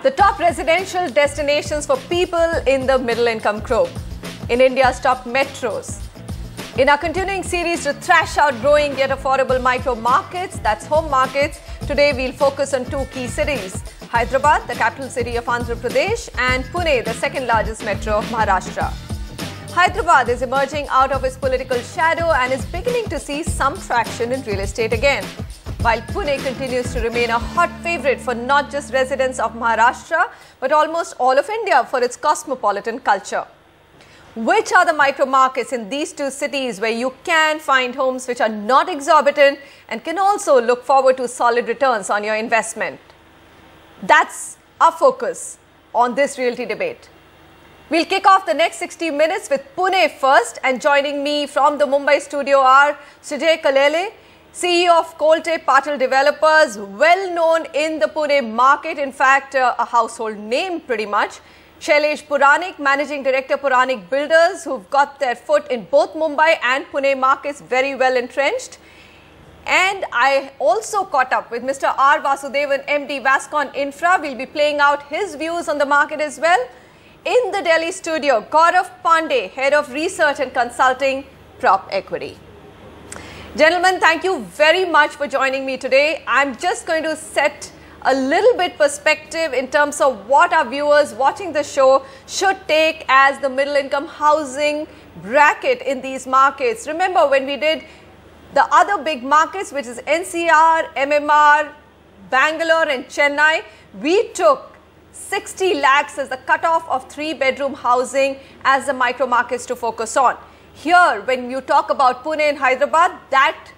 The top residential destinations for people in the middle income group in India's top metros. In our continuing series to thrash out growing yet affordable micro markets, that's home markets, today we'll focus on two key cities, Hyderabad, the capital city of Andhra Pradesh, and Pune, the second largest metro of Maharashtra. Hyderabad is emerging out of its political shadow and is beginning to see some traction in real estate again, while Pune continues to remain a hot favourite for not just residents of Maharashtra, but almost all of India for its cosmopolitan culture. Which are the micro markets in these two cities where you can find homes which are not exorbitant and can also look forward to solid returns on your investment? That's our focus on this realty debate. We'll kick off the next 60 minutes with Pune first, and joining me from the Mumbai studio are Sujay Kalele, CEO of Kolte Patil Developers, well known in the Pune market, in fact a household name pretty much. Shailesh Puranik, Managing Director, Puranik Builders, who've got their foot in both Mumbai and Pune markets very well entrenched. And I also caught up with Mr. R. Vasudevan, MD, Vascon Infra. We'll be playing out his views on the market as well. In the Delhi studio, Gaurav Pandey, Head of Research and Consulting, Prop Equity. Gentlemen, thank you very much for joining me today. I'm just going to set a little bit perspective in terms of what our viewers watching the show should take as the middle income housing bracket in these markets. Remember when we did the other big markets, which is NCR, MMR, Bangalore and Chennai, we took 60 lakhs as the cutoff of 3-bedroom housing as the micro markets to focus on. Here, when you talk about Pune and Hyderabad, that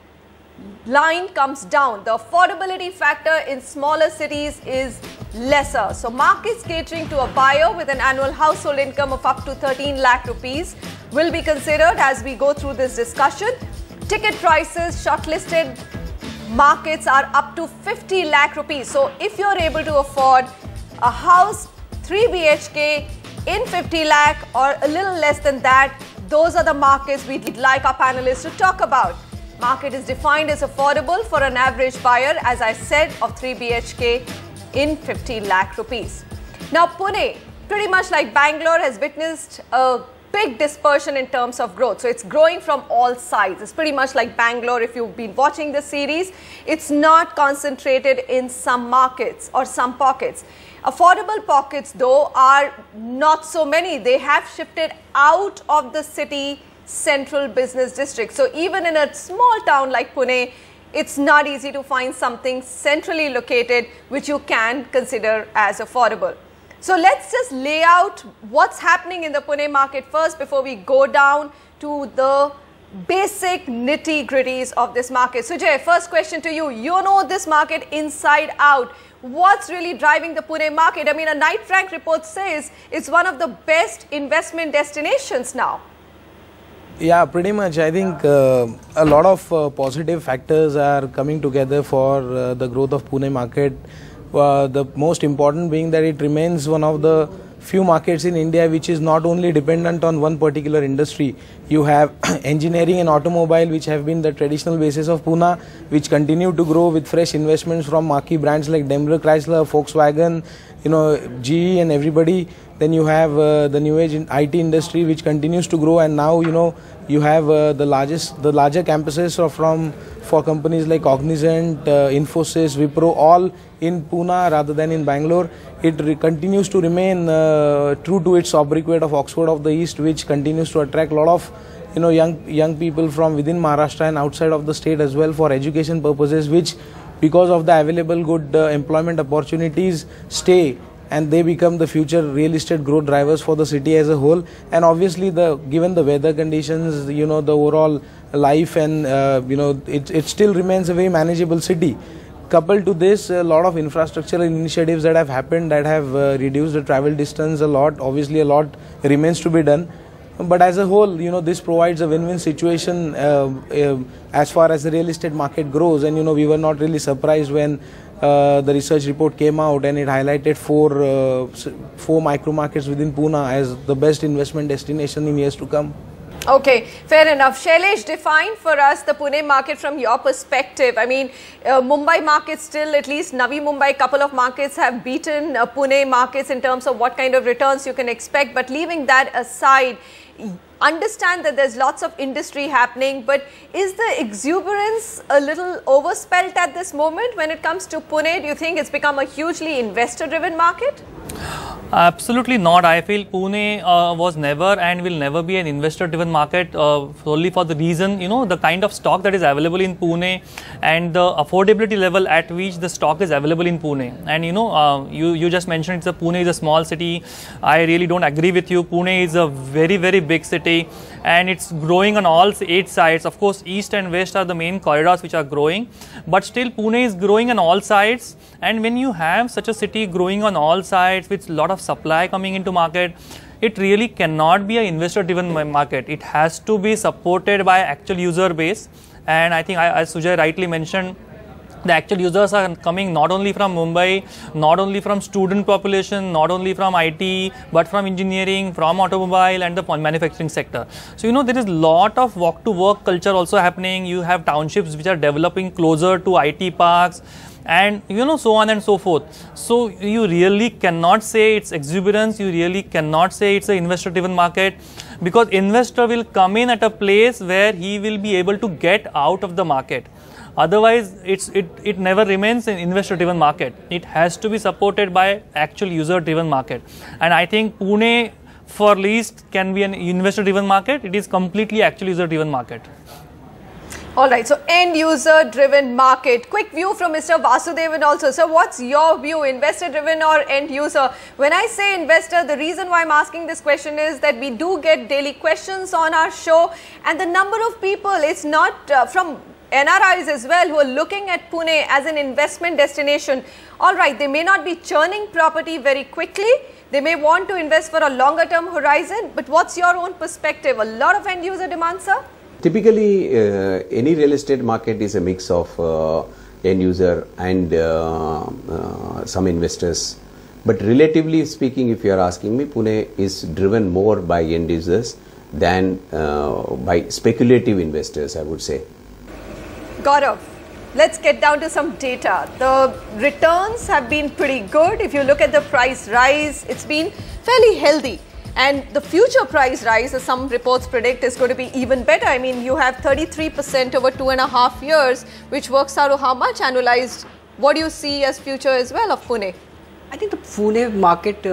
line comes down. The affordability factor in smaller cities is lesser. So markets catering to a buyer with an annual household income of up to 13 lakh rupees will be considered as we go through this discussion. Ticket prices, shortlisted markets are up to 50 lakh rupees. So if you're able to afford a house 3 BHK in 50 lakh or a little less than that, those are the markets we'd like our panelists to talk about. Market is defined as affordable for an average buyer, as I said, of 3 BHK in 50 lakh rupees. Now Pune, pretty much like Bangalore, has witnessed a big dispersion in terms of growth. So it's growing from all sides. It's pretty much like Bangalore. If you've been watching the series, it's not concentrated in some markets or some pockets. Affordable pockets, though, are not so many. They have shifted out of the city central business district. So even in a small town like Pune, it's not easy to find something centrally located which you can consider as affordable. So let's just lay out what's happening in the Pune market first before we go down to the basic nitty-gritties of this market. Sujay, first question to you. You know this market inside out. What's really driving the Pune market? I mean, a Knight Frank report says it's one of the best investment destinations now. Yeah, pretty much. I think a lot of positive factors are coming together for the growth of Pune market. The most important being that it remains one of the few markets in India which is not only dependent on one particular industry. You have engineering and automobile, which have been the traditional basis of Pune, which continue to grow with fresh investments from marquee brands like Daimler, Chrysler, Volkswagen, GE and everybody. Then you have the new age in IT industry, which continues to grow, and now you have the larger campuses for companies like Cognizant, Infosys, Wipro, all in Pune rather than in Bangalore. It continues to remain true to its sobriquet of Oxford of the East, which continues to attract a lot of young people from within Maharashtra and outside of the state as well for education purposes, which because of the available good employment opportunities stay, and they become the future real estate growth drivers for the city as a whole. And obviously, given the weather conditions, the overall life, and it still remains a very manageable city. Coupled to this, a lot of infrastructural initiatives that have happened that have reduced the travel distance a lot. Obviously, a lot remains to be done. But as a whole, this provides a win-win situation as far as the real estate market grows. And we were not really surprised when the research report came out and it highlighted four micro markets within Pune as the best investment destination in years to come. Okay, fair enough. Shailesh, define for us the Pune market from your perspective. I mean, Mumbai market still, at least Navi Mumbai, couple of markets have beaten Pune markets in terms of what kind of returns you can expect. But leaving that aside, understand that there's lots of industry happening, but is the exuberance a little overspelt at this moment when it comes to Pune? Do you think it's become a hugely investor-driven market? Absolutely not. I feel Pune was never and will never be an investor-driven market solely for the reason, the kind of stock that is available in Pune and the affordability level at which the stock is available in Pune. And you just mentioned Pune is a small city. I really don't agree with you. Pune is a very, very big city and it's growing on all 8 sides. Of course, east and west are the main corridors which are growing, but still Pune is growing on all sides. And when you have such a city growing on all sides with a lot of supply coming into market, it really cannot be an investor-driven market. It has to be supported by actual user base. And I think, as Sujay rightly mentioned, the actual users are coming not only from Mumbai, not only from student population, not only from IT, but from engineering, from automobile and the manufacturing sector. So, there is a lot of walk to work culture also happening. You have townships which are developing closer to IT parks and so on and so forth. So you really cannot say it's exuberance, you really cannot say it's an investor driven market, because investor will come in at a place where he will be able to get out of the market. Otherwise it never remains an investor driven market. It has to be supported by actual user driven market, and I think Pune for least can be an investor driven market. It is completely actual user driven market. Alright, so end user driven market. Quick view from Mr. Vasudevan also. So what's your view, investor driven or end user? When I say investor, the reason why I'm asking this question is that we do get daily questions on our show, and the number of people, it's not from NRIs as well, who are looking at Pune as an investment destination. Alright, they may not be churning property very quickly. They may want to invest for a longer term horizon, but what's your own perspective? A lot of end user demand, sir? Typically, any real estate market is a mix of end user and some investors. But relatively speaking, if you are asking me, Pune is driven more by end users than by speculative investors, I would say. Gaurav, let's get down to some data. The returns have been pretty good. If you look at the price rise, it's been fairly healthy. And the future price rise, as some reports predict, is going to be even better. I mean, you have 33% over 2.5 years, which works out to how much annualized? What do you see as future as well of Pune? I think the Pune market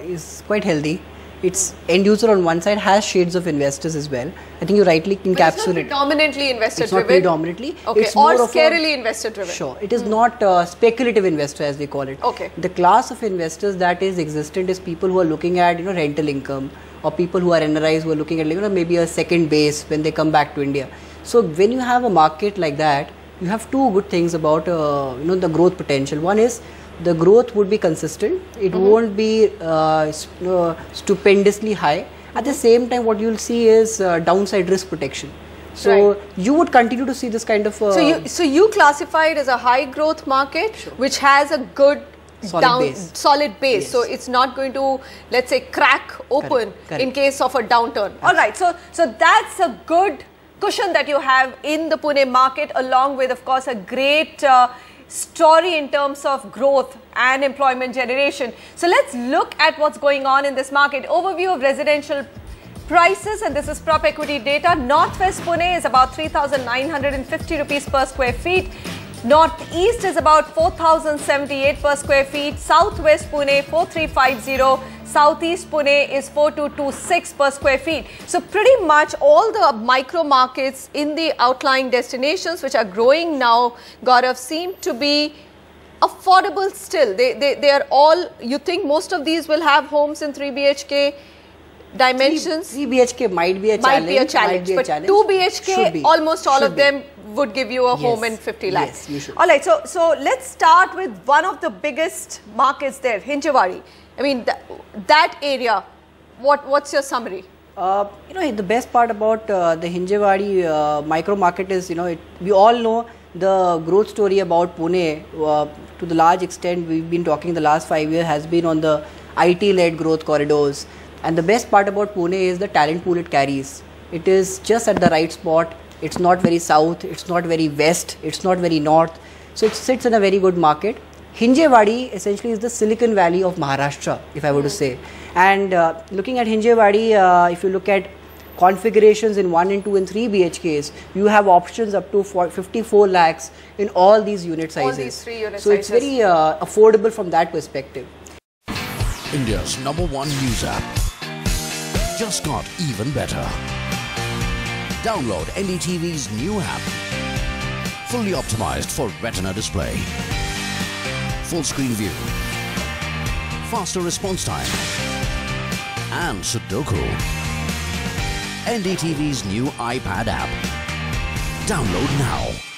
is quite healthy. Its end user on one side has shades of investors as well. I think you rightly encapsulate. But it's not predominantly investor driven. It's not predominantly. Okay, it's or scarily investor driven. Sure, it is not speculative investor as they call it. Okay. The class of investors that is existent is people who are looking at rental income, or people who are NRIs who are looking at maybe a second base when they come back to India. So when you have a market like that, you have two good things about the growth potential. One is the growth would be consistent. It won't be stupendously high. At the same time, what you'll see is downside risk protection. So you would continue to see this kind of. So you classify it as a high growth market, which has a good solid base. Yes. So it's not going to, let's say, crack open in case of a downturn. All right. So that's a good cushion that you have in the Pune market, along with, of course, a great story in terms of growth and employment generation. So let's look at what's going on in this market. Overview of residential prices, and this is prop equity data. Northwest Pune is about 3,950 rupees per square feet. Northeast is about 4,078 per square feet. Southwest Pune 4,350. Southeast Pune is 4,226 per square feet. So pretty much all the micro markets in the outlying destinations which are growing now, Gaurav, seem to be affordable still. They are all, you think most of these will have homes in 3 BHK dimensions? 3 BHK might be a challenge. But 2 BHK, almost all of them would give you a home in 50 lakhs. Yes, you should. All right, so let's start with one of the biggest markets there, Hinjawadi. I mean, that area, what's your summary? The best part about the Hinjawadi micro market is, we all know the growth story about Pune. To the large extent, we've been talking the last 5 years has been on the IT-led growth corridors. And the best part about Pune is the talent pool it carries. It is just at the right spot. It's not very south, it's not very west, it's not very north. So it sits in a very good market. Hinjewadi essentially is the Silicon Valley of Maharashtra, if I were to say. And looking at Hinjewadi, if you look at configurations in 1 and 2 and 3 BHKs, you have options up to 54 lakhs in all these unit sizes. All these 3 unit so sizes. it's very affordable from that perspective. India's #1 news app just got even better. Download NDTV's new app. Fully optimized for retina display. Full screen view. Faster response time. And Sudoku. NDTV's new iPad app. Download now.